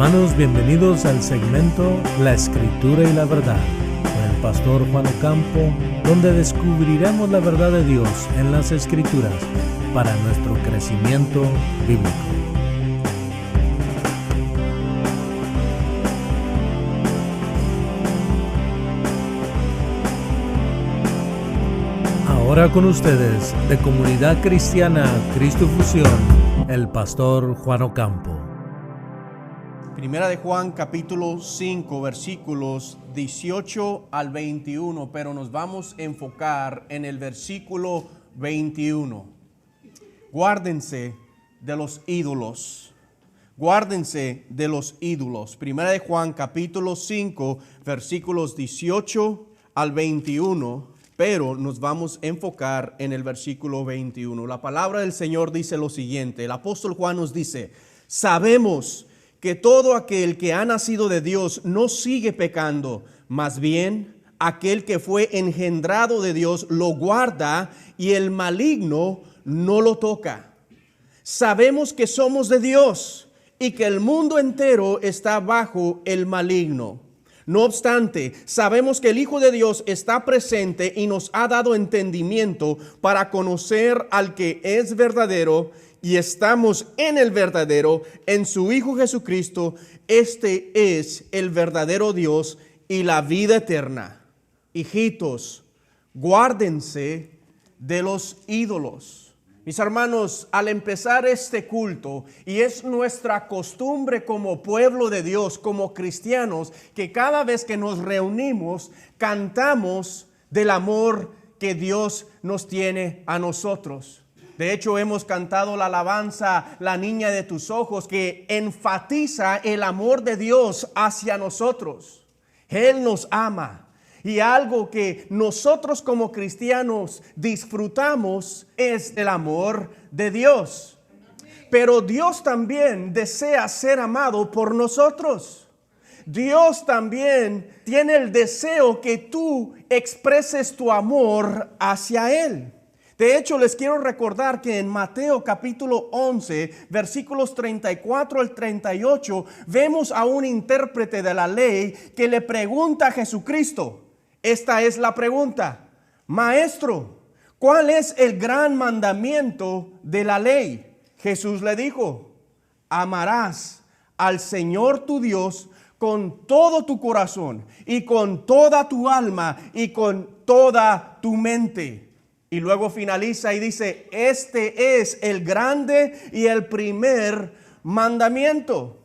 Hermanos, bienvenidos al segmento La Escritura y la Verdad con el pastor Juan Ocampo, donde descubriremos la verdad de Dios en las Escrituras para nuestro crecimiento bíblico. Ahora con ustedes, de Comunidad Cristiana Cristo Fusión, el pastor Juan Ocampo. Primera de Juan capítulo 5 versículos 18 al 21, pero nos vamos a enfocar en el versículo 21. Guárdense de los ídolos. Guárdense de los ídolos. Primera de Juan capítulo 5 versículos 18 al 21, pero nos vamos a enfocar en el versículo 21. La palabra del Señor dice lo siguiente. El apóstol Juan nos dice: sabemos que todo aquel que ha nacido de Dios no sigue pecando, más bien aquel que fue engendrado de Dios lo guarda y el maligno no lo toca. Sabemos que somos de Dios y que el mundo entero está bajo el maligno. No obstante, sabemos que el Hijo de Dios está presente y nos ha dado entendimiento para conocer al que es verdadero, y estamos en el verdadero, en su Hijo Jesucristo. Este es el verdadero Dios y la vida eterna. Hijitos, guárdense de los ídolos. Mis hermanos, al empezar este culto, y es nuestra costumbre como pueblo de Dios, como cristianos, que cada vez que nos reunimos, cantamos del amor que Dios nos tiene a nosotros. De hecho, hemos cantado la alabanza, La niña de tus ojos, que enfatiza el amor de Dios hacia nosotros. Él nos ama. Y algo que nosotros como cristianos disfrutamos es el amor de Dios. Pero Dios también desea ser amado por nosotros. Dios también tiene el deseo que tú expreses tu amor hacia Él. De hecho, les quiero recordar que en Mateo capítulo 11, versículos 34 al 38, vemos a un intérprete de la ley que le pregunta a Jesucristo. Esta es la pregunta: Maestro, ¿cuál es el gran mandamiento de la ley? Jesús le dijo: amarás al Señor tu Dios con todo tu corazón y con toda tu alma y con toda tu mente. Y luego finaliza y dice: este es el grande y el primer mandamiento.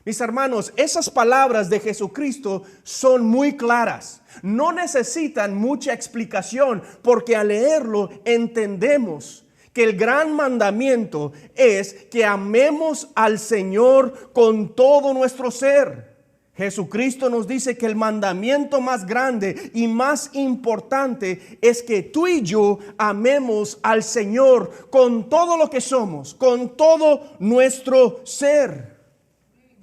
Mis hermanos, esas palabras de Jesucristo son muy claras. No necesitan mucha explicación, porque al leerlo entendemos que el gran mandamiento es que amemos al Señor con todo nuestro ser. Jesucristo nos dice que el mandamiento más grande y más importante es que tú y yo amemos al Señor con todo lo que somos, con todo nuestro ser.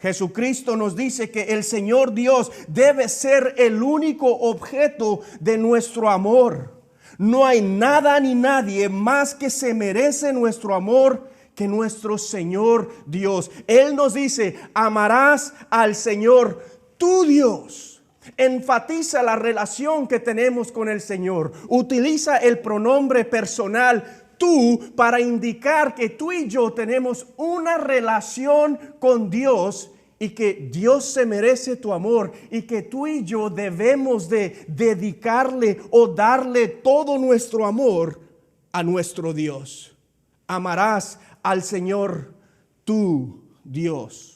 Jesucristo nos dice que el Señor Dios debe ser el único objeto de nuestro amor. No hay nada ni nadie más que se merece nuestro amor que nuestro Señor Dios. Él nos dice: amarás al Señor tu Dios. Enfatiza la relación que tenemos con el Señor. Utiliza el pronombre personal tú para indicar que tú y yo tenemos una relación con Dios y que Dios se merece tu amor y que tú y yo debemos de dedicarle o darle todo nuestro amor a nuestro Dios. Amarás al Señor tu Dios.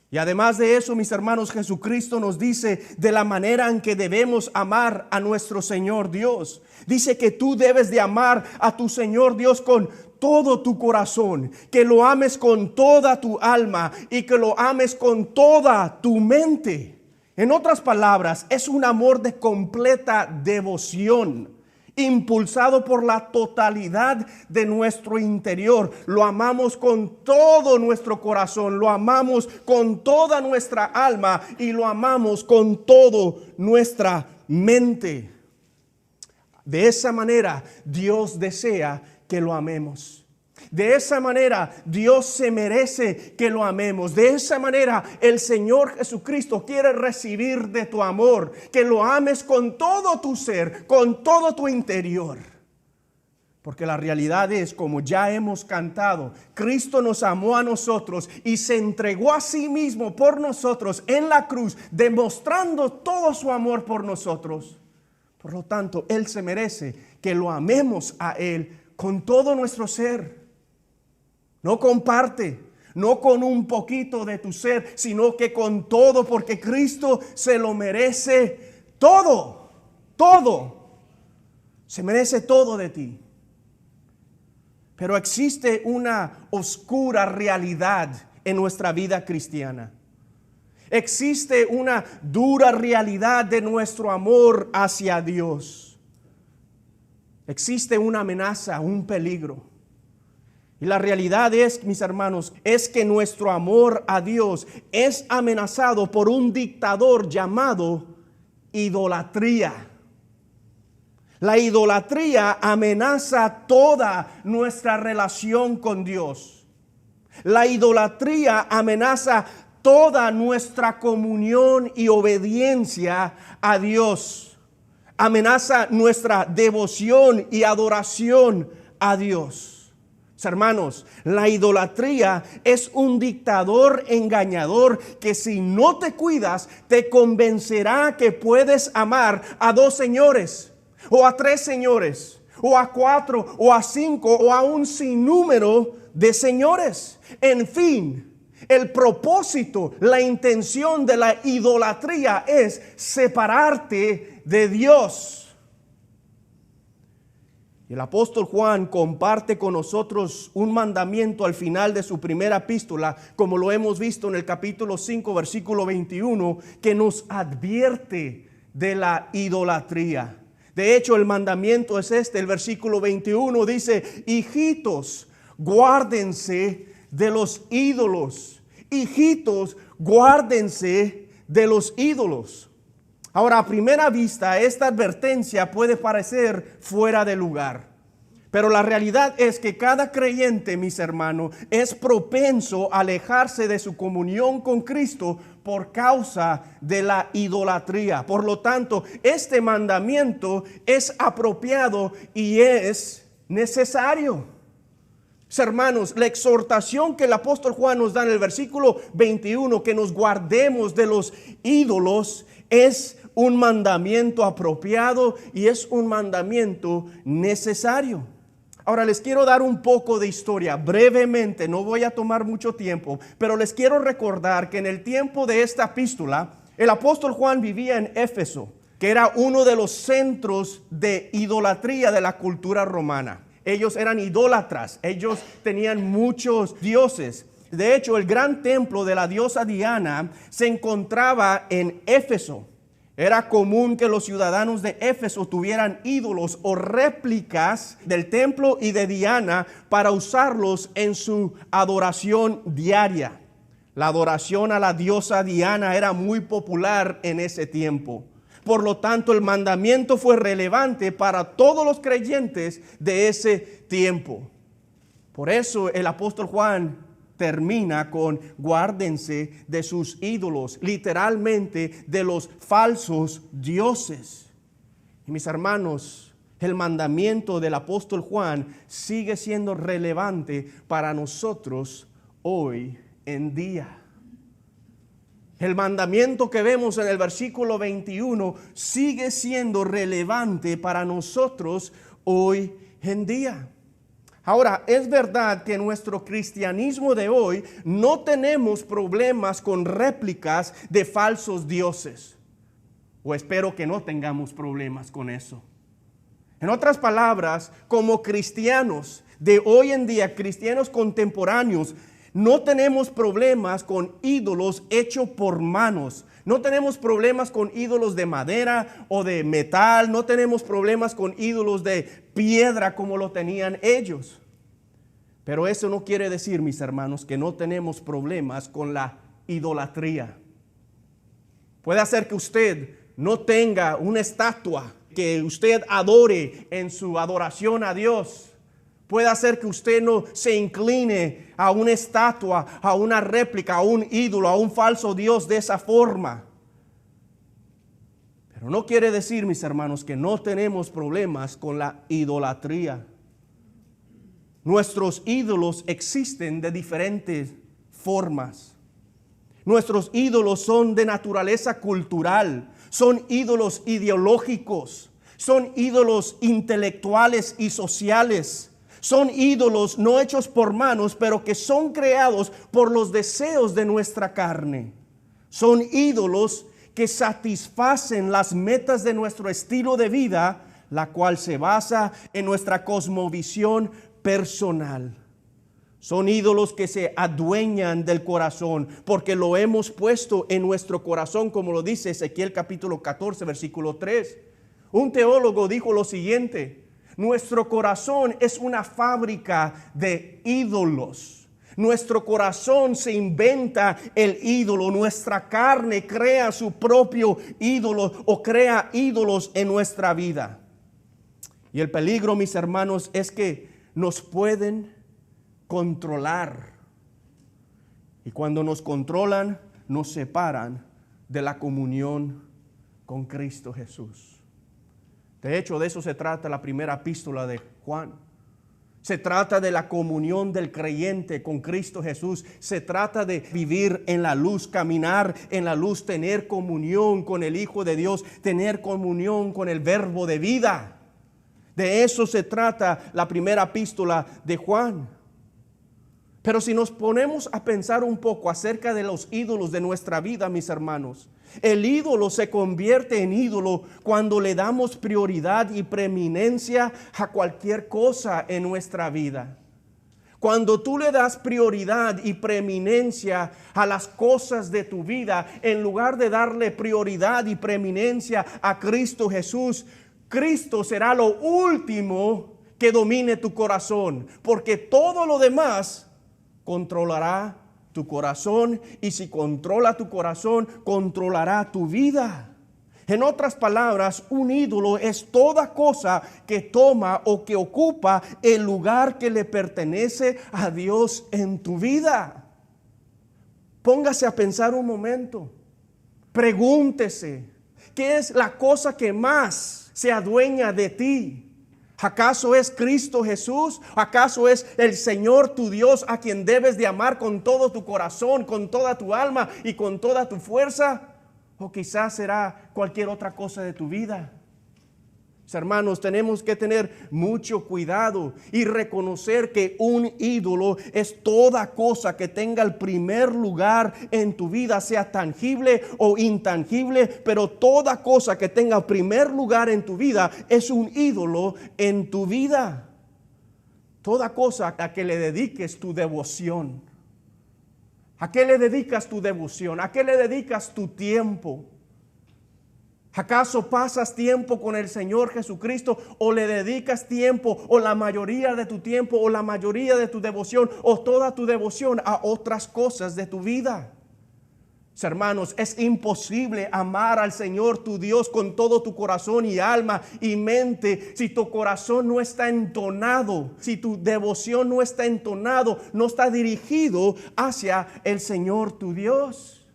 Y además de eso, mis hermanos, Jesucristo nos dice de la manera en que debemos amar a nuestro Señor Dios. Dice que tú debes de amar a tu Señor Dios con todo tu corazón, que lo ames con toda tu alma y que lo ames con toda tu mente. En otras palabras, es un amor de completa devoción, impulsado por la totalidad de nuestro interior. Lo amamos con todo nuestro corazón, lo amamos con toda nuestra alma y lo amamos con toda nuestra mente. De esa manera, Dios desea que lo amemos. De esa manera Dios se merece que lo amemos. De esa manera el Señor Jesucristo quiere recibir de tu amor, que lo ames con todo tu ser, con todo tu interior. Porque la realidad es, como ya hemos cantado, Cristo nos amó a nosotros y se entregó a sí mismo por nosotros en la cruz, demostrando todo su amor por nosotros. Por lo tanto, Él se merece que lo amemos a Él con todo nuestro ser. No con parte, no con un poquito de tu ser, sino que con todo, porque Cristo se lo merece todo, todo. Se merece todo de ti. Pero existe una oscura realidad en nuestra vida cristiana. Existe una dura realidad de nuestro amor hacia Dios. Existe una amenaza, un peligro. Y la realidad es, mis hermanos, es que nuestro amor a Dios es amenazado por un dictador llamado idolatría. La idolatría amenaza toda nuestra relación con Dios. La idolatría amenaza toda nuestra comunión y obediencia a Dios. Amenaza nuestra devoción y adoración a Dios. Hermanos, la idolatría es un dictador engañador que si no te cuidas, te convencerá que puedes amar a 2 señores, o a 3 señores, o a 4, o a 5, o a un sinnúmero de señores. En fin, el propósito, la intención de la idolatría es separarte de Dios. Y el apóstol Juan comparte con nosotros un mandamiento al final de su primera epístola, como lo hemos visto en el capítulo 5, versículo 21, que nos advierte de la idolatría. De hecho, el mandamiento es este, el versículo 21 dice: hijitos, guárdense de los ídolos. Hijitos, guárdense de los ídolos. Ahora, a primera vista, esta advertencia puede parecer fuera de lugar. Pero la realidad es que cada creyente, mis hermanos, es propenso a alejarse de su comunión con Cristo por causa de la idolatría. Por lo tanto, este mandamiento es apropiado y es necesario. Hermanos, la exhortación que el apóstol Juan nos da en el versículo 21, que nos guardemos de los ídolos, es un mandamiento apropiado y es un mandamiento necesario. Ahora les quiero dar un poco de historia brevemente, no voy a tomar mucho tiempo, pero les quiero recordar que en el tiempo de esta epístola, el apóstol Juan vivía en Éfeso, que era uno de los centros de idolatría de la cultura romana. Ellos eran idólatras, ellos tenían muchos dioses. De hecho, el gran templo de la diosa Diana se encontraba en Éfeso. Era común que los ciudadanos de Éfeso tuvieran ídolos o réplicas del templo y de Diana para usarlos en su adoración diaria. La adoración a la diosa Diana era muy popular en ese tiempo. Por lo tanto, el mandamiento fue relevante para todos los creyentes de ese tiempo. Por eso el apóstol Juan termina con: guárdense de sus ídolos, literalmente de los falsos dioses. Y mis hermanos, el mandamiento del apóstol Juan sigue siendo relevante para nosotros hoy en día. El mandamiento que vemos en el versículo 21 sigue siendo relevante para nosotros hoy en día. Ahora, es verdad que en nuestro cristianismo de hoy no tenemos problemas con réplicas de falsos dioses. O espero que no tengamos problemas con eso. En otras palabras, como cristianos de hoy en día, cristianos contemporáneos, no tenemos problemas con ídolos hechos por manos. No tenemos problemas con ídolos de madera o de metal. No tenemos problemas con ídolos de piedra como lo tenían ellos. Pero eso no quiere decir, mis hermanos, que no tenemos problemas con la idolatría. Puede hacer que usted no tenga una estatua que usted adore en su adoración a Dios. Puede hacer que usted no se incline a una estatua, a una réplica, a un ídolo, a un falso Dios de esa forma. Pero no quiere decir, mis hermanos, que no tenemos problemas con la idolatría. Nuestros ídolos existen de diferentes formas. Nuestros ídolos son de naturaleza cultural, son ídolos ideológicos, son ídolos intelectuales y sociales. Son ídolos no hechos por manos, pero que son creados por los deseos de nuestra carne. Son ídolos que satisfacen las metas de nuestro estilo de vida, la cual se basa en nuestra cosmovisión personal. Son ídolos que se adueñan del corazón, porque lo hemos puesto en nuestro corazón, como lo dice Ezequiel capítulo 14, versículo 3. Un teólogo dijo lo siguiente: nuestro corazón es una fábrica de ídolos. Nuestro corazón se inventa el ídolo. Nuestra carne crea su propio ídolo o crea ídolos en nuestra vida. Y el peligro, mis hermanos, es que nos pueden controlar. Y cuando nos controlan, nos separan de la comunión con Cristo Jesús. De hecho, de eso se trata la primera epístola de Juan. Se trata de la comunión del creyente con Cristo Jesús. Se trata de vivir en la luz, caminar en la luz, tener comunión con el Hijo de Dios, tener comunión con el Verbo de vida. De eso se trata la primera epístola de Juan. Pero si nos ponemos a pensar un poco acerca de los ídolos de nuestra vida, mis hermanos, el ídolo se convierte en ídolo cuando le damos prioridad y preeminencia a cualquier cosa en nuestra vida. Cuando tú le das prioridad y preeminencia a las cosas de tu vida, en lugar de darle prioridad y preeminencia a Cristo Jesús, Cristo será lo último que domine tu corazón, porque todo lo demás controlará tu corazón, y si controla tu corazón, controlará tu vida. En otras palabras, un ídolo es toda cosa que toma o que ocupa el lugar que le pertenece a Dios en tu vida. Póngase a pensar un momento. Pregúntese, ¿qué es la cosa que más se adueña de ti? ¿Acaso es Cristo Jesús? ¿Acaso es el Señor tu Dios, a quien debes de amar con todo tu corazón, con toda tu alma y con toda tu fuerza? ¿O quizás será cualquier otra cosa de tu vida? Hermanos, tenemos que tener mucho cuidado y reconocer que un ídolo es toda cosa que tenga el primer lugar en tu vida, sea tangible o intangible, pero toda cosa que tenga el primer lugar en tu vida es un ídolo en tu vida. Toda cosa a que le dediques tu devoción. ¿A qué le dedicas tu devoción? ¿A qué le dedicas tu tiempo? ¿Acaso pasas tiempo con el Señor Jesucristo, o le dedicas tiempo, o la mayoría de tu tiempo, o la mayoría de tu devoción, o toda tu devoción a otras cosas de tu vida? Hermanos, es imposible amar al Señor tu Dios con todo tu corazón y alma y mente si tu corazón no está entonado, si tu devoción no está entonado, no está dirigido hacia el Señor tu Dios.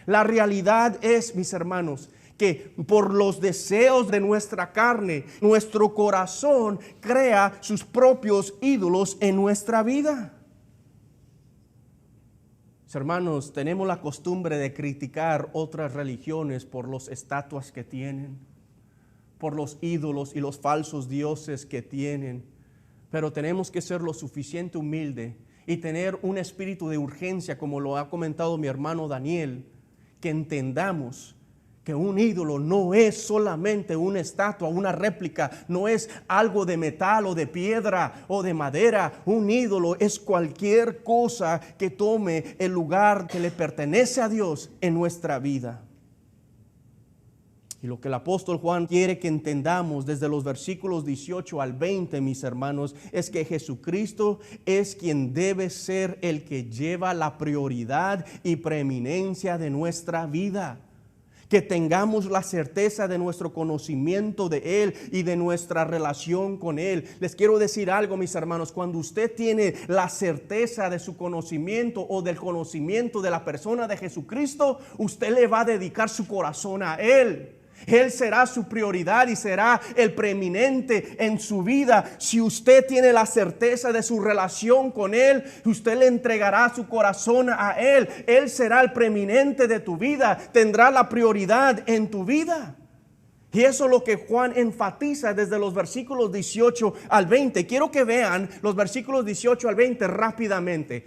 La realidad es, mis hermanos, que por los deseos de nuestra carne, nuestro corazón crea sus propios ídolos en nuestra vida. Hermanos, tenemos la costumbre de criticar otras religiones por las estatuas que tienen, por los ídolos y los falsos dioses que tienen. Pero tenemos que ser lo suficiente humilde y tener un espíritu de urgencia, como lo ha comentado mi hermano Daniel, que entendamos que un ídolo no es solamente una estatua, una réplica, no es algo de metal o de piedra o de madera. Un ídolo es cualquier cosa que tome el lugar que le pertenece a Dios en nuestra vida. Y lo que el apóstol Juan quiere que entendamos desde los versículos 18 al 20, mis hermanos, es que Jesucristo es quien debe ser el que lleva la prioridad y preeminencia de nuestra vida. que tengamos la certeza de nuestro conocimiento de Él y de nuestra relación con Él. Les quiero decir algo, mis hermanos, cuando usted tiene la certeza de su conocimiento o del conocimiento de la persona de Jesucristo, usted le va a dedicar su corazón a Él. Él será su prioridad y será el preeminente en su vida. Si usted tiene la certeza de su relación con Él, usted le entregará su corazón a Él. Él será el preeminente de tu vida, tendrá la prioridad en tu vida. Y eso es lo que Juan enfatiza desde los versículos 18 al 20. Quiero que vean los versículos 18 al 20 rápidamente.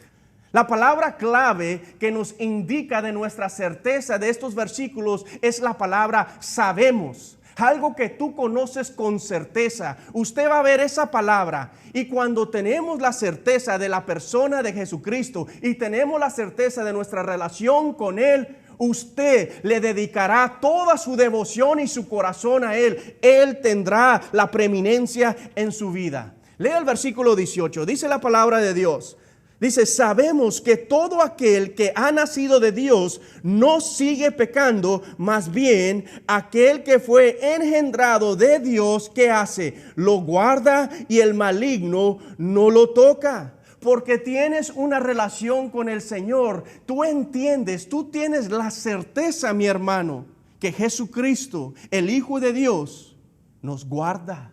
La palabra clave que nos indica de nuestra certeza de estos versículos es la palabra sabemos. Algo que tú conoces con certeza. Usted va a ver esa palabra. Y cuando tenemos la certeza de la persona de Jesucristo y tenemos la certeza de nuestra relación con Él, usted le dedicará toda su devoción y su corazón a Él. Él tendrá la preeminencia en su vida. Lea el versículo 18. Dice la palabra de Dios. Dice, sabemos que todo aquel que ha nacido de Dios no sigue pecando, más bien aquel que fue engendrado de Dios, ¿qué hace? Lo guarda y el maligno no lo toca. Porque tienes una relación con el Señor, tú entiendes, tú tienes la certeza, mi hermano, que Jesucristo, el Hijo de Dios, nos guarda.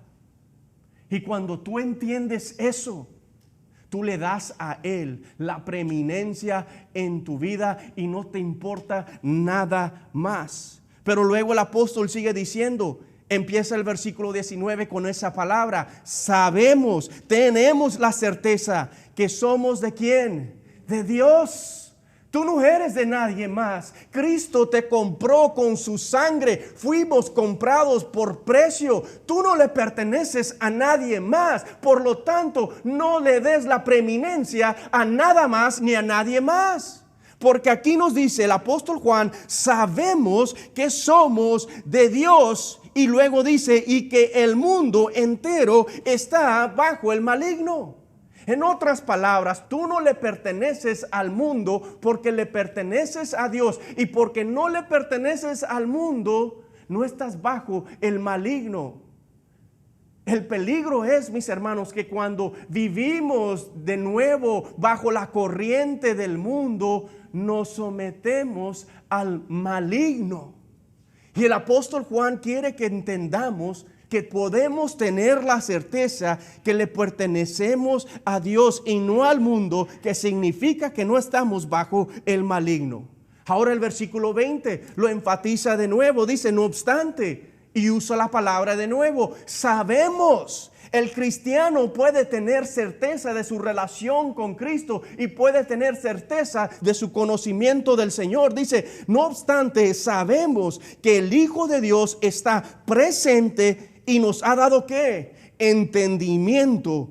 Y cuando tú entiendes eso, tú le das a Él la preeminencia en tu vida y no te importa nada más. Pero luego el apóstol sigue diciendo, empieza el versículo 19 con esa palabra. Sabemos, tenemos la certeza que somos ¿de quién? De Dios. Tú no eres de nadie más. Cristo te compró con su sangre. Fuimos comprados por precio. Tú no le perteneces a nadie más. Por lo tanto, no le des la preeminencia a nada más ni a nadie más. Porque aquí nos dice el apóstol Juan, sabemos que somos de Dios. Y luego dice, y que el mundo entero está bajo el maligno. En otras palabras, tú no le perteneces al mundo porque le perteneces a Dios. Y porque no le perteneces al mundo, no estás bajo el maligno. El peligro es, mis hermanos, que cuando vivimos de nuevo bajo la corriente del mundo, nos sometemos al maligno. Y el apóstol Juan quiere que entendamos que podemos tener la certeza que le pertenecemos a Dios y no al mundo, que significa que no estamos bajo el maligno. Ahora el versículo 20 lo enfatiza de nuevo, dice, no obstante, y usa la palabra de nuevo, sabemos. El cristiano puede tener certeza de su relación con Cristo y puede tener certeza de su conocimiento del Señor. Dice, no obstante, sabemos que el Hijo de Dios está presente y nos ha dado ¿qué? Entendimiento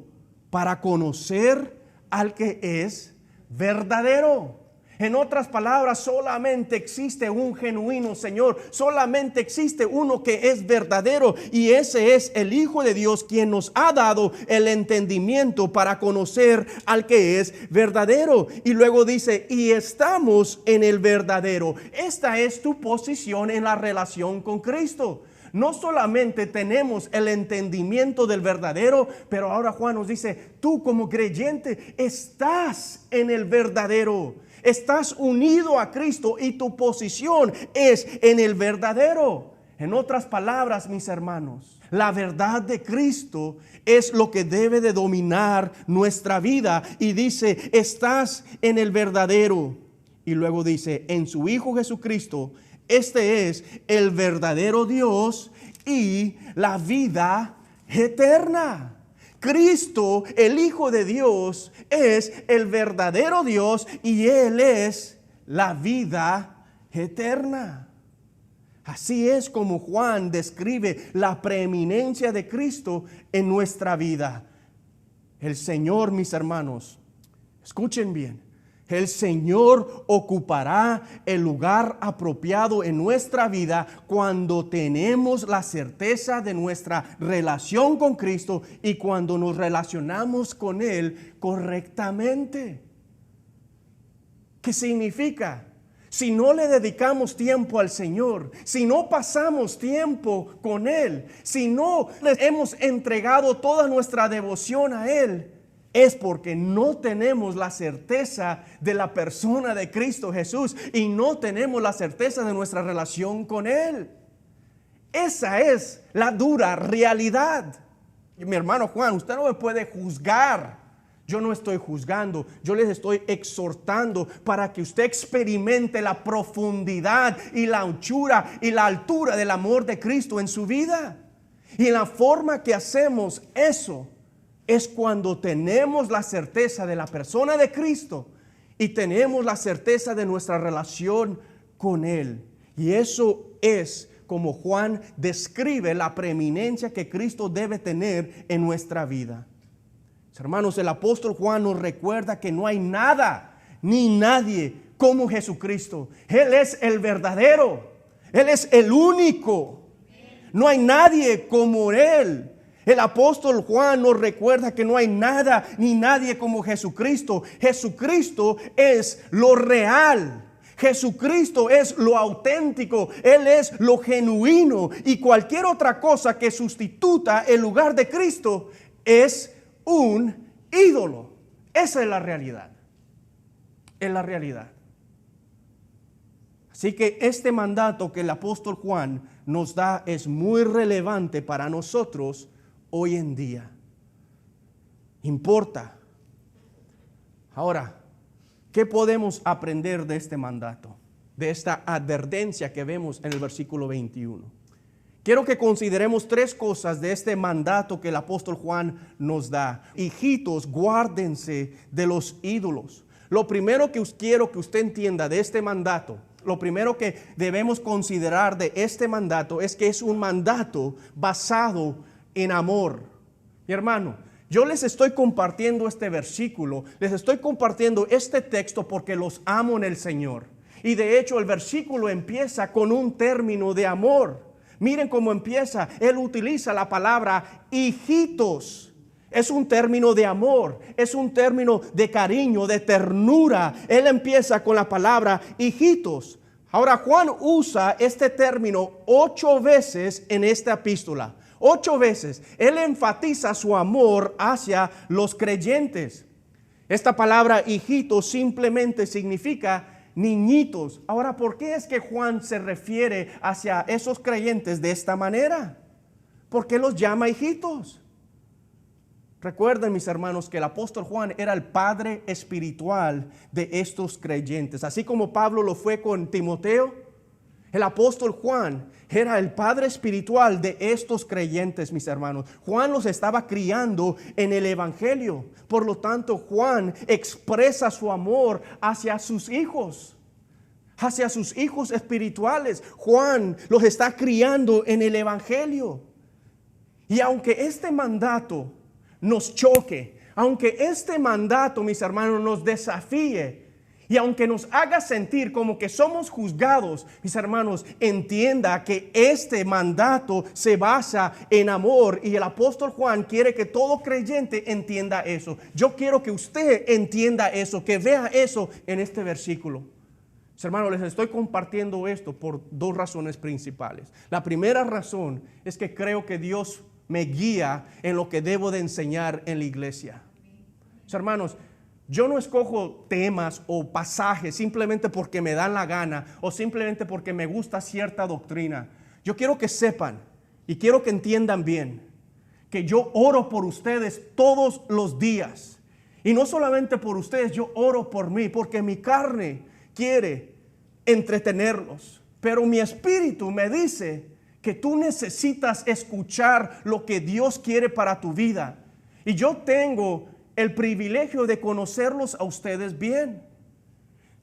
para conocer al que es verdadero. En otras palabras, solamente existe un genuino Señor, solamente existe uno que es verdadero, y ese es el Hijo de Dios, quien nos ha dado el entendimiento para conocer al que es verdadero. Y luego dice, y estamos en el verdadero. Esta es tu posición en la relación con Cristo. No solamente tenemos el entendimiento del verdadero, pero ahora Juan nos dice, tú como creyente estás en el verdadero. Estás unido a Cristo y tu posición es en el verdadero. En otras palabras, mis hermanos, la verdad de Cristo es lo que debe de dominar nuestra vida. Y dice, estás en el verdadero. Y luego dice, en su Hijo Jesucristo, este es el verdadero Dios y la vida eterna. Cristo, el Hijo de Dios, es el verdadero Dios y Él es la vida eterna. Así es como Juan describe la preeminencia de Cristo en nuestra vida. El Señor, mis hermanos, escuchen bien. El Señor ocupará el lugar apropiado en nuestra vida cuando tenemos la certeza de nuestra relación con Cristo y cuando nos relacionamos con Él correctamente. ¿Qué significa? si no le dedicamos tiempo al Señor, si no pasamos tiempo con Él, si no le hemos entregado toda nuestra devoción a Él, es porque no tenemos la certeza de la persona de Cristo Jesús y no tenemos la certeza de nuestra relación con Él. Esa es la dura realidad. Mi hermano Juan, usted no me puede juzgar. Yo no estoy juzgando, yo les estoy exhortando para que usted experimente la profundidad y la anchura y la altura del amor de Cristo en su vida. Y la forma que hacemos eso es cuando tenemos la certeza de la persona de Cristo y tenemos la certeza de nuestra relación con Él. Y eso es como Juan describe la preeminencia que Cristo debe tener en nuestra vida. Hermanos, el apóstol Juan nos recuerda que no hay nada ni nadie como Jesucristo. Él es el verdadero, Él es el único. No hay nadie como Él. El apóstol Juan nos recuerda que no hay nada ni nadie como Jesucristo. Jesucristo es lo real. Jesucristo es lo auténtico, Él es lo genuino, y cualquier otra cosa que sustituya el lugar de Cristo es un ídolo. Esa es la realidad. Es la realidad. Así que este mandato que el apóstol Juan nos da es muy relevante para nosotros hoy en día. Importa. Ahora, ¿qué podemos aprender de este mandato? De esta advertencia que vemos en el versículo 21. Quiero que consideremos tres cosas de este mandato que el apóstol Juan nos da. Hijitos, guárdense de los ídolos. Lo primero que quiero que usted entienda de este mandato, lo primero que debemos considerar de este mandato es que es un mandato basado en amor. Mi hermano, yo les estoy compartiendo este versículo, les estoy compartiendo este texto porque los amo en el Señor. Y de hecho el versículo empieza con un término de amor. Miren cómo empieza. Él utiliza la palabra hijitos. Es un término de amor, es un término de cariño, de ternura. Él empieza con la palabra hijitos. Ahora Juan usa este término 8 veces en esta epístola. 8 veces. Él enfatiza su amor hacia los creyentes. Esta palabra hijitos simplemente significa niñitos. Ahora, ¿por qué es que Juan se refiere hacia esos creyentes de esta manera? ¿Por qué los llama hijitos? Recuerden, mis hermanos, que el apóstol Juan era el padre espiritual de estos creyentes. Así como Pablo lo fue con Timoteo, el apóstol Juan era el padre espiritual de estos creyentes, mis hermanos. Juan los estaba criando en el evangelio. Por lo tanto, Juan expresa su amor hacia sus hijos espirituales. Juan los está criando en el evangelio. Y aunque este mandato nos choque, aunque este mandato, mis hermanos, nos desafíe, y aunque nos haga sentir como que somos juzgados, mis hermanos, entienda que este mandato se basa en amor. Y el apóstol Juan quiere que todo creyente entienda eso. Yo quiero que usted entienda eso, que vea eso en este versículo. Mis hermanos, les estoy compartiendo esto por 2 razones principales. La primera razón es que creo que Dios me guía en lo que debo de enseñar en la iglesia. Mis hermanos, yo no escojo temas o pasajes simplemente porque me dan la gana o simplemente porque me gusta cierta doctrina. Yo quiero que sepan y quiero que entiendan bien que yo oro por ustedes todos los días. Y no solamente por ustedes, yo oro por mí, porque mi carne quiere entretenerlos. Pero mi espíritu me dice que tú necesitas escuchar lo que Dios quiere para tu vida. Y yo tengo el privilegio de conocerlos a ustedes bien.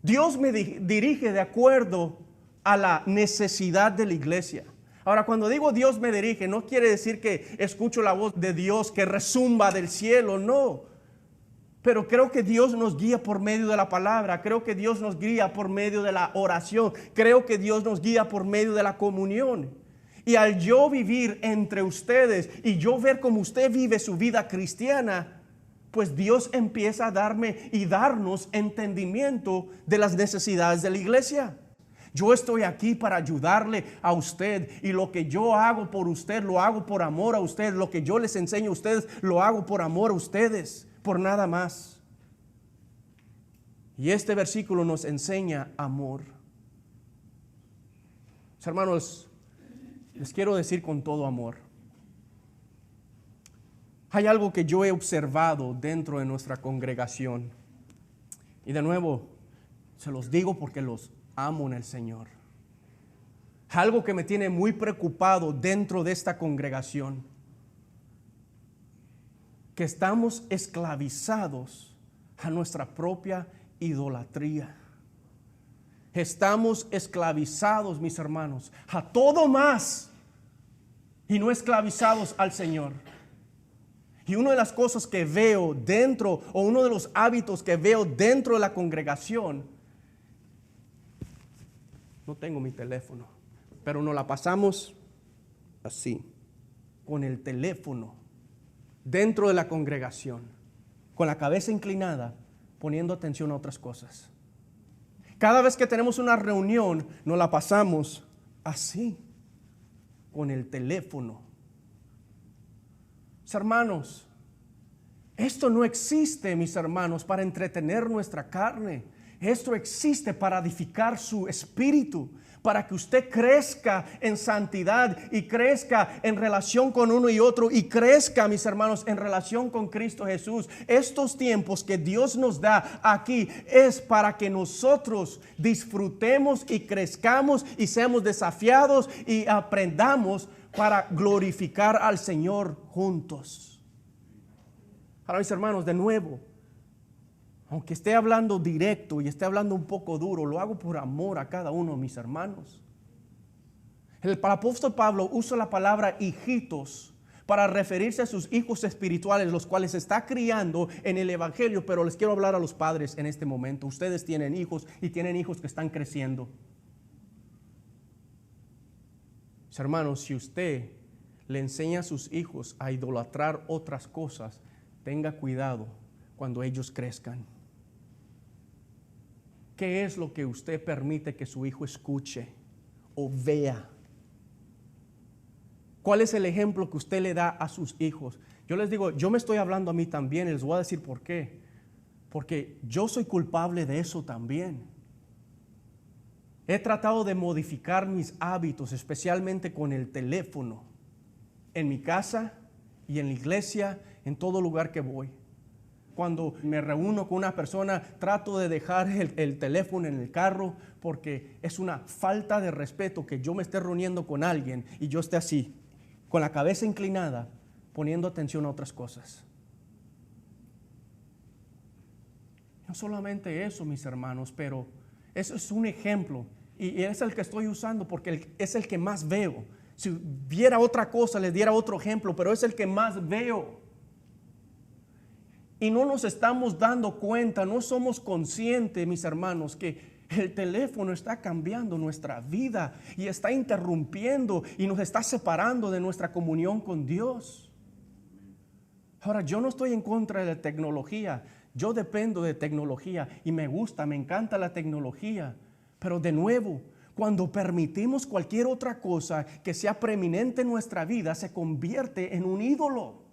Dios me dirige de acuerdo a la necesidad de la iglesia. Ahora, cuando digo Dios me dirige, no quiere decir que escucho la voz de Dios que resumba del cielo, no. Pero creo que Dios nos guía por medio de la palabra, creo que Dios nos guía por medio de la oración, creo que Dios nos guía por medio de la comunión. Y al yo vivir entre ustedes y yo ver cómo usted vive su vida cristiana, pues Dios empieza a darme y darnos entendimiento de las necesidades de la iglesia. Yo estoy aquí para ayudarle a usted, y lo que yo hago por usted lo hago por amor a usted. Lo que yo les enseño a ustedes lo hago por amor a ustedes, por nada más. Y este versículo nos enseña amor. Hermanos, les quiero decir con todo amor, hay algo que yo he observado dentro de nuestra congregación, y de nuevo se los digo porque los amo en el Señor. Algo que me tiene muy preocupado dentro de esta congregación, que estamos esclavizados a nuestra propia idolatría. Estamos esclavizados, mis hermanos, a todo más, y no esclavizados al Señor. Y una de las cosas que veo dentro, o uno de los hábitos que veo dentro de la congregación, no tengo mi teléfono, pero nos la pasamos así, con el teléfono, dentro de la congregación, con la cabeza inclinada, poniendo atención a otras cosas. Cada vez que tenemos una reunión, nos la pasamos así, con el teléfono. Hermanos, esto no existe, mis hermanos, para entretener nuestra carne. Esto existe para edificar su espíritu, para que usted crezca en santidad y crezca en relación con uno y otro, y crezca, mis hermanos, en relación con Cristo Jesús. Estos tiempos que Dios nos da aquí es para que nosotros disfrutemos y crezcamos y seamos desafiados y aprendamos para glorificar al Señor juntos. Ahora, mis hermanos, de nuevo, aunque esté hablando directo y esté hablando un poco duro, lo hago por amor a cada uno de mis hermanos. El apóstol Pablo usa la palabra hijitos para referirse a sus hijos espirituales, los cuales está criando en el evangelio. Pero les quiero hablar a los padres en este momento. Ustedes tienen hijos, y tienen hijos que están creciendo. Mis hermanos, si usted le enseña a sus hijos a idolatrar otras cosas, tenga cuidado cuando ellos crezcan. ¿Qué es lo que usted permite que su hijo escuche o vea? ¿Cuál es el ejemplo que usted le da a sus hijos? Yo les digo, yo me estoy hablando a mí también, y les voy a decir por qué. Porque yo soy culpable de eso también. He tratado de modificar mis hábitos, especialmente con el teléfono, en mi casa y en la iglesia, en todo lugar que voy. Cuando me reúno con una persona, trato de dejar el teléfono en el carro, porque es una falta de respeto que yo me esté reuniendo con alguien y yo esté así, con la cabeza inclinada, poniendo atención a otras cosas. No solamente eso, mis hermanos, pero eso es un ejemplo, y es el que estoy usando porque es el que más veo. Si viera otra cosa, les diera otro ejemplo, pero es el que más veo. Y no nos estamos dando cuenta, no somos conscientes, mis hermanos, que el teléfono está cambiando nuestra vida y está interrumpiendo y nos está separando de nuestra comunión con Dios. Ahora, yo no estoy en contra de la tecnología. Yo dependo de tecnología y me gusta, me encanta la tecnología. Pero de nuevo, cuando permitimos cualquier otra cosa que sea preeminente en nuestra vida, se convierte en un ídolo.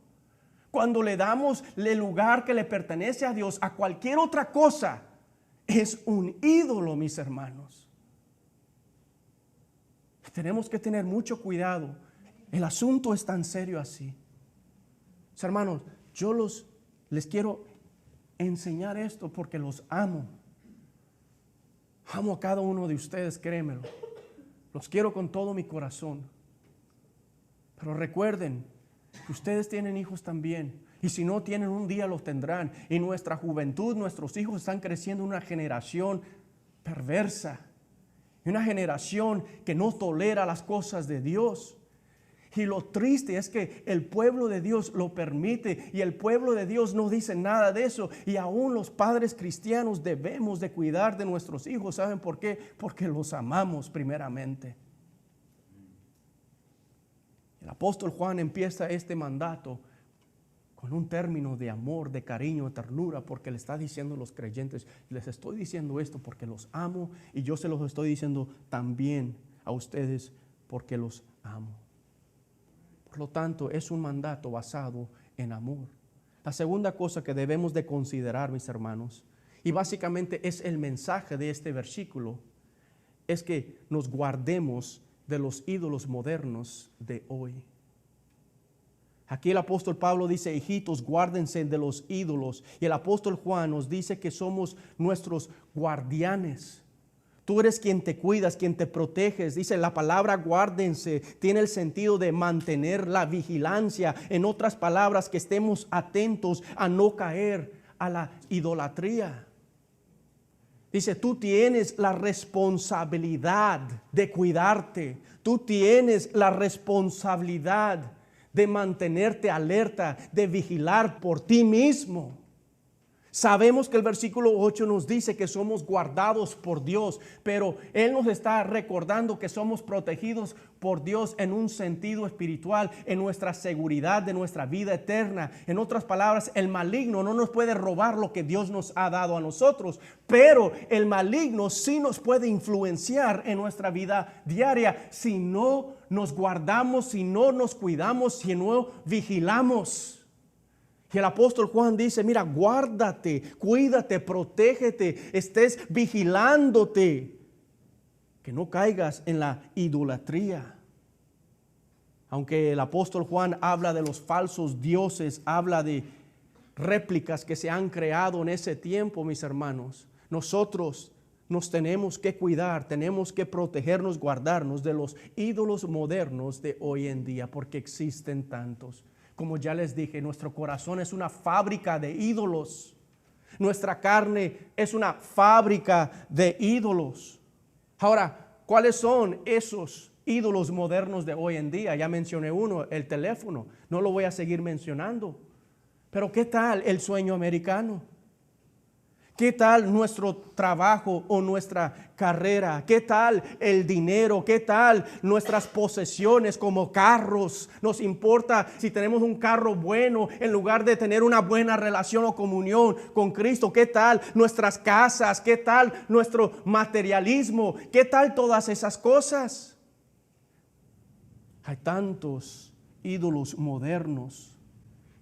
Cuando le damos el lugar que le pertenece a Dios a cualquier otra cosa, es un ídolo, mis hermanos. Tenemos que tener mucho cuidado. El asunto es tan serio así. Hermanos, yo les quiero enseñar esto porque los amo. Amo a cada uno de ustedes, créemelo. Los quiero con todo mi corazón. Pero recuerden que ustedes tienen hijos también. Y si no tienen, un día los tendrán. Y nuestra juventud, nuestros hijos están creciendo en una generación perversa. Una generación que no tolera las cosas de Dios. Y lo triste es que el pueblo de Dios lo permite, y el pueblo de Dios no dice nada de eso. Y aún los padres cristianos debemos de cuidar de nuestros hijos. ¿Saben por qué? Porque los amamos primeramente. El apóstol Juan empieza este mandato con un término de amor, de cariño, de ternura, porque le está diciendo a los creyentes, les estoy diciendo esto porque los amo y yo se los estoy diciendo también a ustedes porque los amo. Por lo tanto, es un mandato basado en amor. La segunda cosa que debemos de considerar, mis hermanos, y básicamente es el mensaje de este versículo, es que nos guardemos de los ídolos modernos de hoy. Aquí el apóstol Pablo dice, hijitos, guárdense de los ídolos. Y el apóstol Juan nos dice que somos nuestros guardianes. Tú eres quien te cuidas, quien te proteges. Dice la palabra guárdense, tiene el sentido de mantener la vigilancia. En otras palabras, que estemos atentos a no caer a la idolatría. Dice, tú tienes la responsabilidad de cuidarte. Tú tienes la responsabilidad de mantenerte alerta, de vigilar por ti mismo. Sabemos que el versículo 8 nos dice que somos guardados por Dios, pero Él nos está recordando que somos protegidos por Dios en un sentido espiritual, en nuestra seguridad de nuestra vida eterna. En otras palabras, el maligno no nos puede robar lo que Dios nos ha dado a nosotros, pero el maligno sí nos puede influenciar en nuestra vida diaria si no nos guardamos, si no nos cuidamos, si no vigilamos. Y el apóstol Juan dice, mira, guárdate, cuídate, protégete, estés vigilándote, que no caigas en la idolatría. Aunque el apóstol Juan habla de los falsos dioses, habla de réplicas que se han creado en ese tiempo, mis hermanos, nosotros nos tenemos que cuidar, tenemos que protegernos, guardarnos de los ídolos modernos de hoy en día, porque existen tantos. Como ya les dije, nuestro corazón es una fábrica de ídolos. Nuestra carne es una fábrica de ídolos. Ahora, ¿cuáles son esos ídolos modernos de hoy en día? Ya mencioné uno, el teléfono. No lo voy a seguir mencionando. Pero ¿qué tal el sueño americano? ¿Qué tal nuestro trabajo o nuestra carrera? ¿Qué tal el dinero? ¿Qué tal nuestras posesiones como carros? Nos importa si tenemos un carro bueno en lugar de tener una buena relación o comunión con Cristo. ¿Qué tal nuestras casas? ¿Qué tal nuestro materialismo? ¿Qué tal todas esas cosas? Hay tantos ídolos modernos.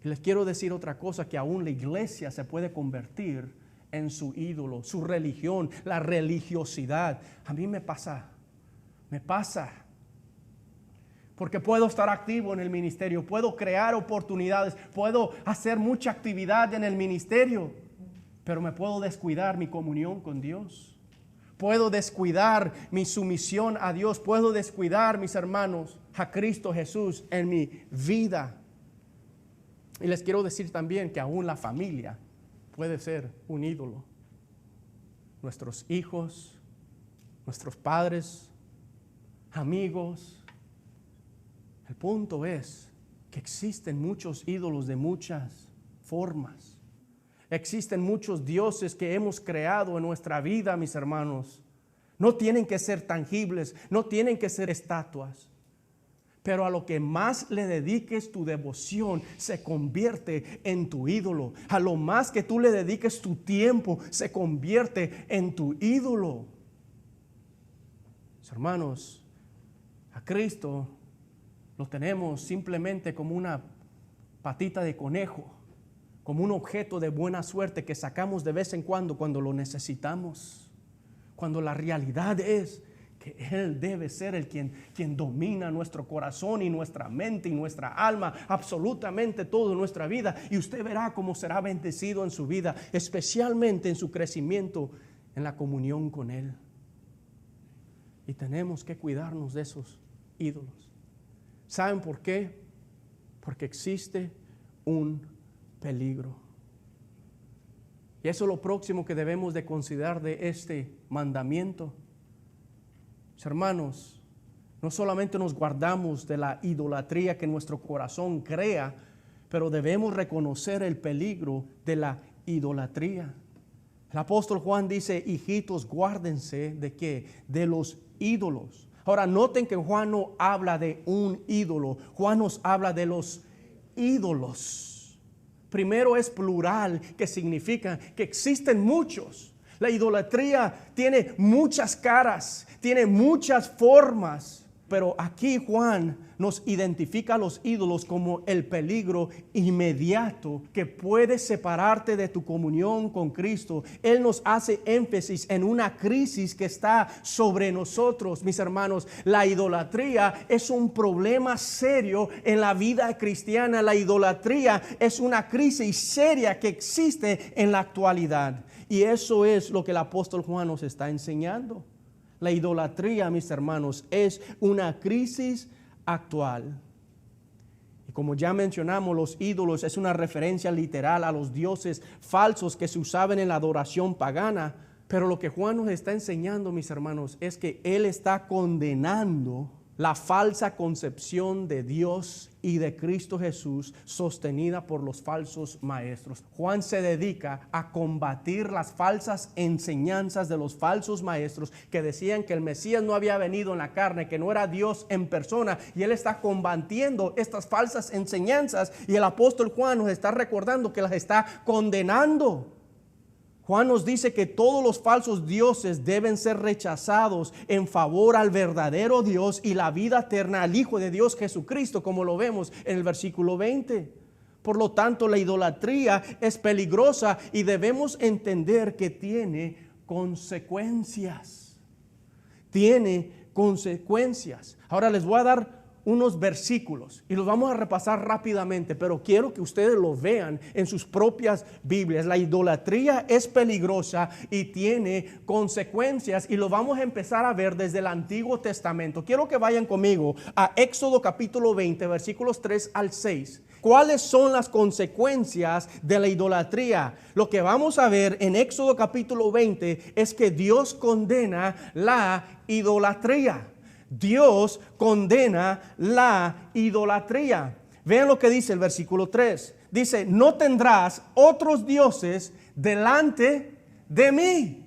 Y les quiero decir otra cosa, que aún la iglesia se puede convertir en su ídolo, su religión, la religiosidad. A mí me pasa. Porque puedo estar activo en el ministerio, puedo crear oportunidades, puedo hacer mucha actividad en el ministerio, pero me puedo descuidar mi comunión con Dios. Puedo descuidar mi sumisión a Dios, puedo descuidar, mis hermanos, a Cristo Jesús en mi vida. Y les quiero decir también que aún la familia puede ser un ídolo. Nuestros hijos, nuestros padres, amigos. El punto es que existen muchos ídolos de muchas formas. Existen muchos dioses que hemos creado en nuestra vida, mis hermanos. No tienen que ser tangibles, no tienen que ser estatuas. Pero a lo que más le dediques tu devoción se convierte en tu ídolo. A lo más que tú le dediques tu tiempo se convierte en tu ídolo. Mis hermanos, a Cristo lo tenemos simplemente como una patita de conejo, como un objeto de buena suerte que sacamos de vez en cuando lo necesitamos. Cuando la realidad es que Él debe ser el quien domina nuestro corazón y nuestra mente y nuestra alma, absolutamente toda nuestra vida. Y usted verá cómo será bendecido en su vida, especialmente en su crecimiento en la comunión con Él. Y tenemos que cuidarnos de esos ídolos. ¿Saben por qué? Porque existe un peligro. Y eso es lo próximo que debemos de considerar de este mandamiento. Hermanos, no solamente nos guardamos de la idolatría que nuestro corazón crea, pero debemos reconocer el peligro de la idolatría. El apóstol Juan dice, hijitos, guárdense ¿de qué? De los ídolos. Ahora, noten que Juan no habla de un ídolo, Juan nos habla de los ídolos. Primero es plural, que significa que existen muchos. La idolatría tiene muchas caras, tiene muchas formas. Pero aquí Juan nos identifica a los ídolos como el peligro inmediato que puede separarte de tu comunión con Cristo. Él nos hace énfasis en una crisis que está sobre nosotros, mis hermanos. La idolatría es un problema serio en la vida cristiana. La idolatría es una crisis seria que existe en la actualidad. Y eso es lo que el apóstol Juan nos está enseñando. La idolatría, mis hermanos, es una crisis actual. Y como ya mencionamos, los ídolos es una referencia literal a los dioses falsos que se usaban en la adoración pagana. Pero lo que Juan nos está enseñando, mis hermanos, es que él está condenando la falsa concepción de Dios y de Cristo Jesús sostenida por los falsos maestros. Juan se dedica a combatir las falsas enseñanzas de los falsos maestros que decían que el Mesías no había venido en la carne, que no era Dios en persona, y él está combatiendo estas falsas enseñanzas, y el apóstol Juan nos está recordando que las está condenando. Juan nos dice que todos los falsos dioses deben ser rechazados en favor al verdadero Dios y la vida eterna al Hijo de Dios Jesucristo, como lo vemos en el versículo 20. Por lo tanto, la idolatría es peligrosa y debemos entender que tiene consecuencias. Tiene consecuencias. Ahora les voy a dar unos versículos y los vamos a repasar rápidamente, pero quiero que ustedes lo vean en sus propias Biblias. La idolatría es peligrosa y tiene consecuencias, y lo vamos a empezar a ver desde el Antiguo Testamento. Quiero que vayan conmigo a Éxodo capítulo 20, versículos 3 al 6. ¿Cuáles son las consecuencias de la idolatría? Lo que vamos a ver en Éxodo capítulo 20 es que Dios condena la idolatría. Dios condena la idolatría. Vean lo que dice el versículo 3. Dice: no tendrás otros dioses delante de mí.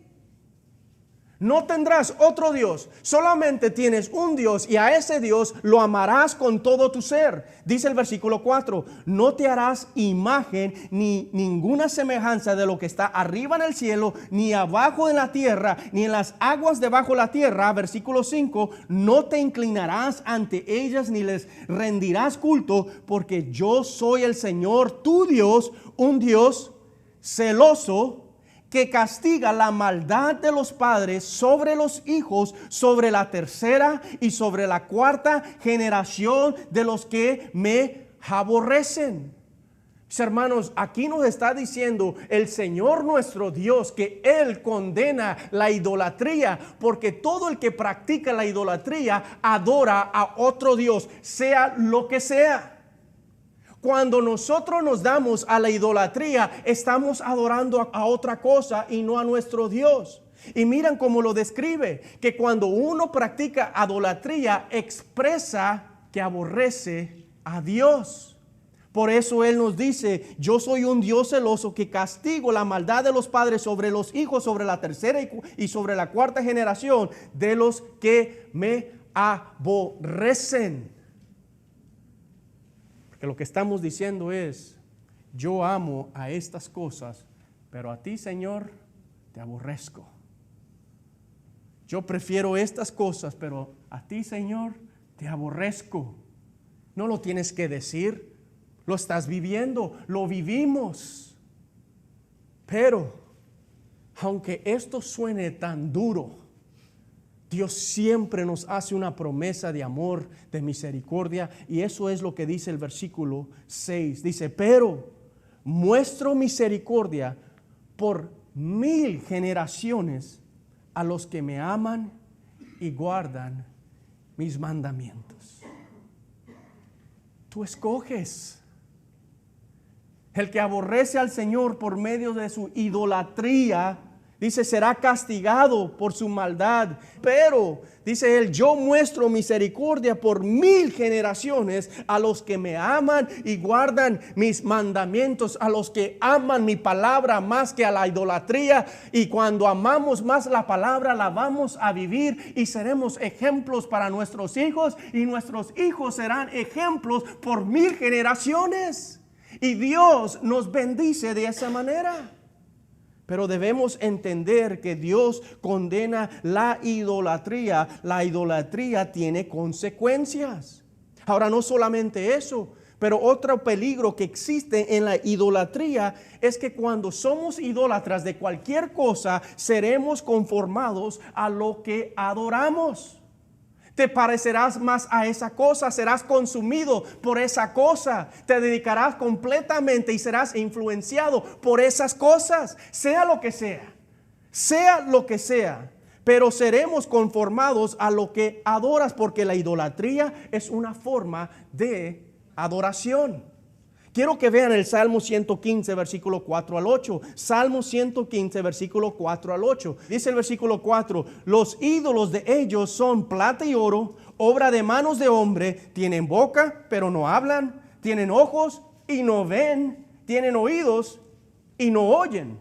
No tendrás otro Dios, solamente tienes un Dios, y a ese Dios lo amarás con todo tu ser. Dice el versículo 4, no te harás imagen ni ninguna semejanza de lo que está arriba en el cielo, ni abajo en la tierra, ni en las aguas debajo de la tierra. Versículo 5, no te inclinarás ante ellas ni les rendirás culto, porque yo soy el Señor tu Dios, un Dios celoso, que castiga la maldad de los padres sobre los hijos, sobre la tercera y sobre la cuarta generación de los que me aborrecen. Mis hermanos, aquí nos está diciendo el Señor nuestro Dios que Él condena la idolatría, porque todo el que practica la idolatría adora a otro Dios, sea lo que sea. Cuando nosotros nos damos a la idolatría, estamos adorando a otra cosa y no a nuestro Dios. Y miren cómo lo describe, que cuando uno practica idolatría, expresa que aborrece a Dios. Por eso Él nos dice, yo soy un Dios celoso que castigo la maldad de los padres sobre los hijos, sobre la tercera y sobre la cuarta generación de los que me aborrecen. Que lo que estamos diciendo es, yo amo a estas cosas, pero a ti, Señor, te aborrezco. Yo prefiero estas cosas, pero a ti, Señor, te aborrezco. No lo tienes que decir, lo estás viviendo, lo vivimos. Pero, aunque esto suene tan duro, Dios siempre nos hace una promesa de amor, de misericordia, y eso es lo que dice el versículo 6. Dice, pero muestro misericordia por 1000 generaciones a los que me aman y guardan mis mandamientos. Tú escoges. El que aborrece al Señor por medio de su idolatría, dice, será castigado por su maldad. Pero, dice él, yo muestro misericordia por 1000 generaciones a los que me aman y guardan mis mandamientos, a los que aman mi palabra más que a la idolatría. Y cuando amamos más la palabra, la vamos a vivir y seremos ejemplos para nuestros hijos, y nuestros hijos serán ejemplos por 1000 generaciones. Y Dios nos bendice de esa manera. Pero debemos entender que Dios condena la idolatría. La idolatría tiene consecuencias. Ahora, no solamente eso, pero otro peligro que existe en la idolatría es que cuando somos idólatras de cualquier cosa, seremos conformados a lo que adoramos. Te parecerás más a esa cosa, serás consumido por esa cosa, te dedicarás completamente y serás influenciado por esas cosas, sea lo que sea, pero seremos conformados a lo que adoras, porque la idolatría es una forma de adoración. Quiero que vean el Salmo 115, versículo 4 al 8. Salmo 115, versículo 4 al 8. Dice el versículo 4: los ídolos de ellos son plata y oro, obra de manos de hombre. Tienen boca, pero no hablan. Tienen ojos y no ven. Tienen oídos y no oyen.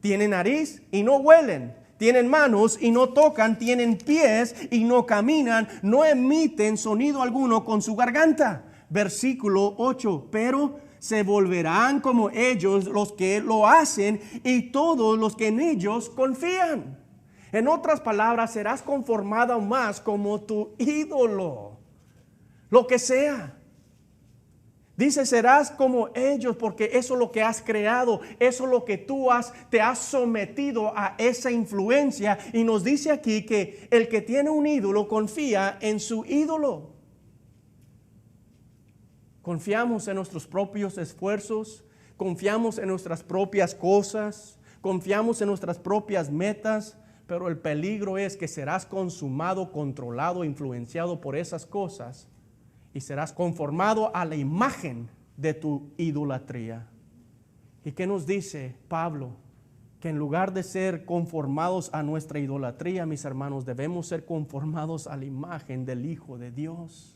Tienen nariz y no huelen. Tienen manos y no tocan. Tienen pies y no caminan. No emiten sonido alguno con su garganta. Versículo 8. Pero se volverán como ellos los que lo hacen y todos los que en ellos confían. En otras palabras, serás conformado más como tu ídolo, lo que sea. Dice, serás como ellos, porque eso es lo que has creado, eso es lo que te has sometido a esa influencia. Y nos dice aquí que el que tiene un ídolo confía en su ídolo. Confiamos en nuestros propios esfuerzos, confiamos en nuestras propias cosas, confiamos en nuestras propias metas, pero el peligro es que serás consumado, controlado, influenciado por esas cosas y serás conformado a la imagen de tu idolatría. ¿Y qué nos dice Pablo? Que en lugar de ser conformados a nuestra idolatría, mis hermanos, debemos ser conformados a la imagen del Hijo de Dios.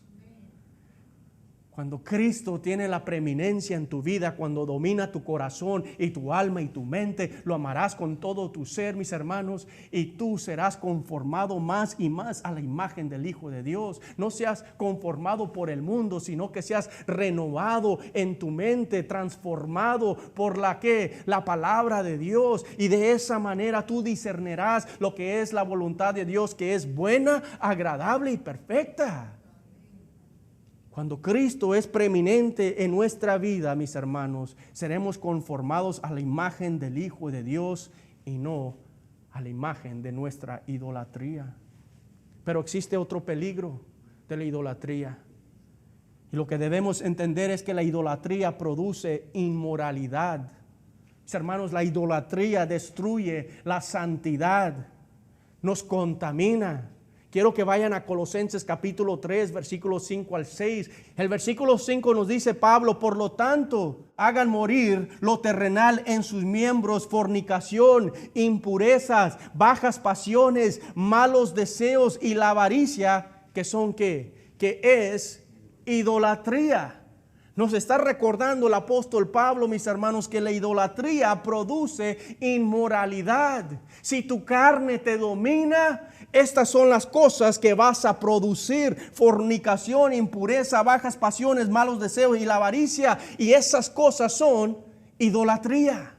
Cuando Cristo tiene la preeminencia en tu vida, cuando domina tu corazón y tu alma y tu mente, lo amarás con todo tu ser, mis hermanos, y tú serás conformado más y más a la imagen del Hijo de Dios. No seas conformado por el mundo, sino que seas renovado en tu mente, transformado por la palabra de Dios, y de esa manera tú discernirás lo que es la voluntad de Dios, que es buena, agradable y perfecta. Cuando Cristo es preeminente en nuestra vida, mis hermanos, seremos conformados a la imagen del Hijo de Dios y no a la imagen de nuestra idolatría. Pero existe otro peligro de la idolatría. Y lo que debemos entender es que la idolatría produce inmoralidad. Mis hermanos, la idolatría destruye la santidad, nos contamina. Quiero que vayan a Colosenses capítulo 3, versículos 5 al 6. El versículo 5 nos dice Pablo: por lo tanto, hagan morir lo terrenal en sus miembros, fornicación, impurezas, bajas pasiones, malos deseos y la avaricia, que son ¿qué? Que es idolatría. Nos está recordando el apóstol Pablo, mis hermanos, que la idolatría produce inmoralidad. Si tu carne te domina, estas son las cosas que vas a producir: fornicación, impureza, bajas pasiones, malos deseos y la avaricia. Y esas cosas son idolatría.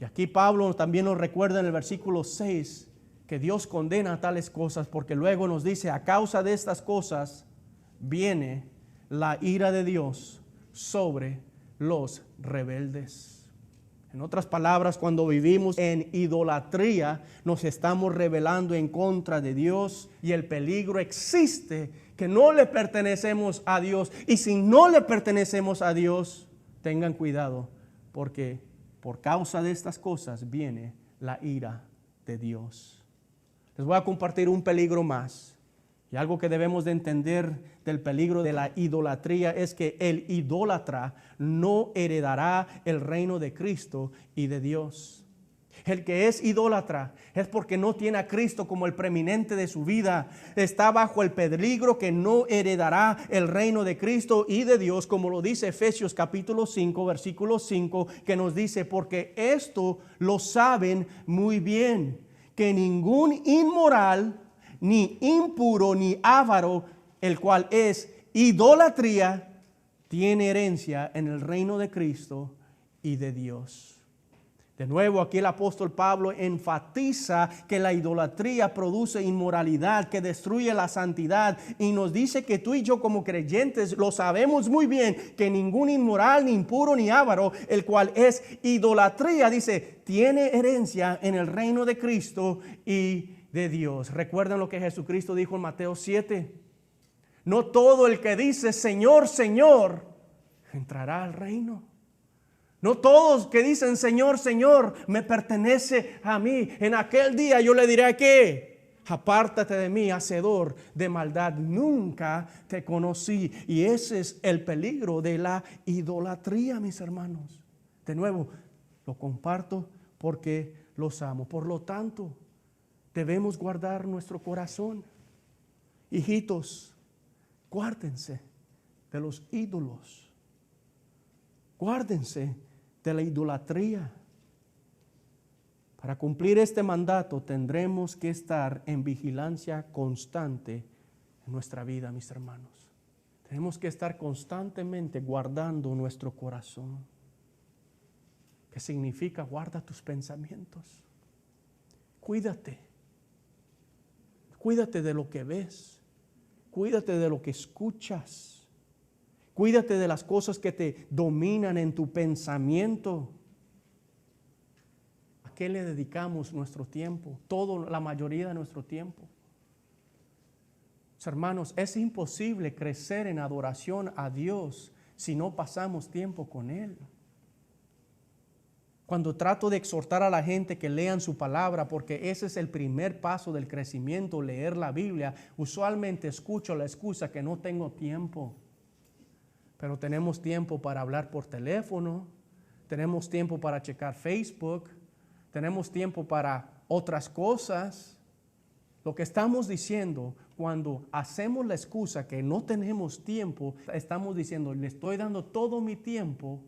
Y aquí Pablo también nos recuerda en el versículo 6 que Dios condena tales cosas, porque luego nos dice: a causa de estas cosas viene la ira de Dios sobre los rebeldes. En otras palabras, cuando vivimos en idolatría, nos estamos rebelando en contra de Dios, y el peligro existe que no le pertenecemos a Dios. Y si no le pertenecemos a Dios, tengan cuidado, porque por causa de estas cosas viene la ira de Dios. Les voy a compartir un peligro más. Y algo que debemos de entender del peligro de la idolatría es que el idólatra no heredará el reino de Cristo y de Dios. El que es idólatra es porque no tiene a Cristo como el preeminente de su vida. Está bajo el peligro que no heredará el reino de Cristo y de Dios, como lo dice Efesios capítulo 5, versículo 5, que nos dice: porque esto lo saben muy bien, que ningún inmoral, ni impuro, ni avaro, el cual es idolatría, tiene herencia en el reino de Cristo y de Dios. De nuevo, aquí el apóstol Pablo enfatiza que la idolatría produce inmoralidad, que destruye la santidad, y nos dice que tú y yo como creyentes lo sabemos muy bien, que ningún inmoral, ni impuro, ni avaro, el cual es idolatría, dice, tiene herencia en el reino de Cristo y de Dios. Recuerden lo que Jesucristo dijo en Mateo 7. No todo el que dice Señor, Señor, entrará al reino. No todos que dicen Señor, Señor, me pertenece a mí. En aquel día yo le diré que apártate de mí, hacedor de maldad. Nunca te conocí. Y ese es el peligro de la idolatría, mis hermanos. De nuevo, lo comparto porque los amo. Por lo tanto, debemos guardar nuestro corazón. Hijitos, guárdense de los ídolos. Guárdense de la idolatría. Para cumplir este mandato tendremos que estar en vigilancia constante en nuestra vida, mis hermanos. Tenemos que estar constantemente guardando nuestro corazón. ¿Qué significa? Guarda tus pensamientos. Cuídate. Cuídate de lo que ves. Cuídate de lo que escuchas. Cuídate de las cosas que te dominan en tu pensamiento. ¿A qué le dedicamos nuestro tiempo? La mayoría de nuestro tiempo. Hermanos, es imposible crecer en adoración a Dios si no pasamos tiempo con Él. Cuando trato de exhortar a la gente que lean su palabra, porque ese es el primer paso del crecimiento, leer la Biblia, usualmente escucho la excusa que no tengo tiempo. Pero tenemos tiempo para hablar por teléfono, tenemos tiempo para checar Facebook, tenemos tiempo para otras cosas. Lo que estamos diciendo cuando hacemos la excusa que no tenemos tiempo, estamos diciendo, le estoy dando todo mi tiempo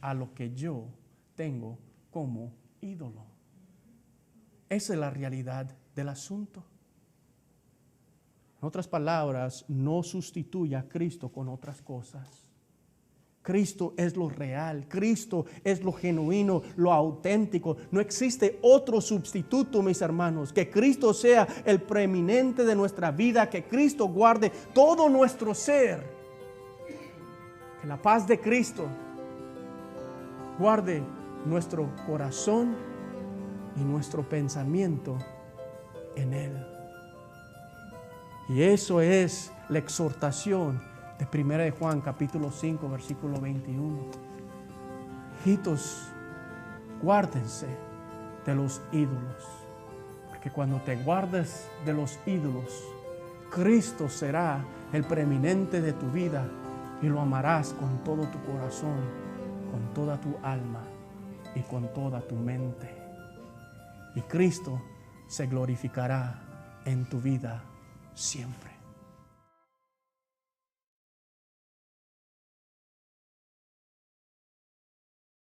a lo que yo tengo como ídolo. Esa es la realidad del asunto. En otras palabras, no sustituya a Cristo con otras cosas. Cristo es lo real, Cristo es lo genuino, lo auténtico. No existe otro sustituto, mis hermanos, que Cristo sea el preeminente de nuestra vida, que Cristo guarde todo nuestro ser. Que la paz de Cristo guarde nuestro corazón y nuestro pensamiento en Él. Y eso es la exhortación de 1 de Juan capítulo 5 versículo 21. Hijitos, guárdense de los ídolos, porque cuando te guardes de los ídolos, Cristo será el preeminente de tu vida y lo amarás con todo tu corazón, con toda tu alma y con toda tu mente. Y Cristo se glorificará en tu vida siempre.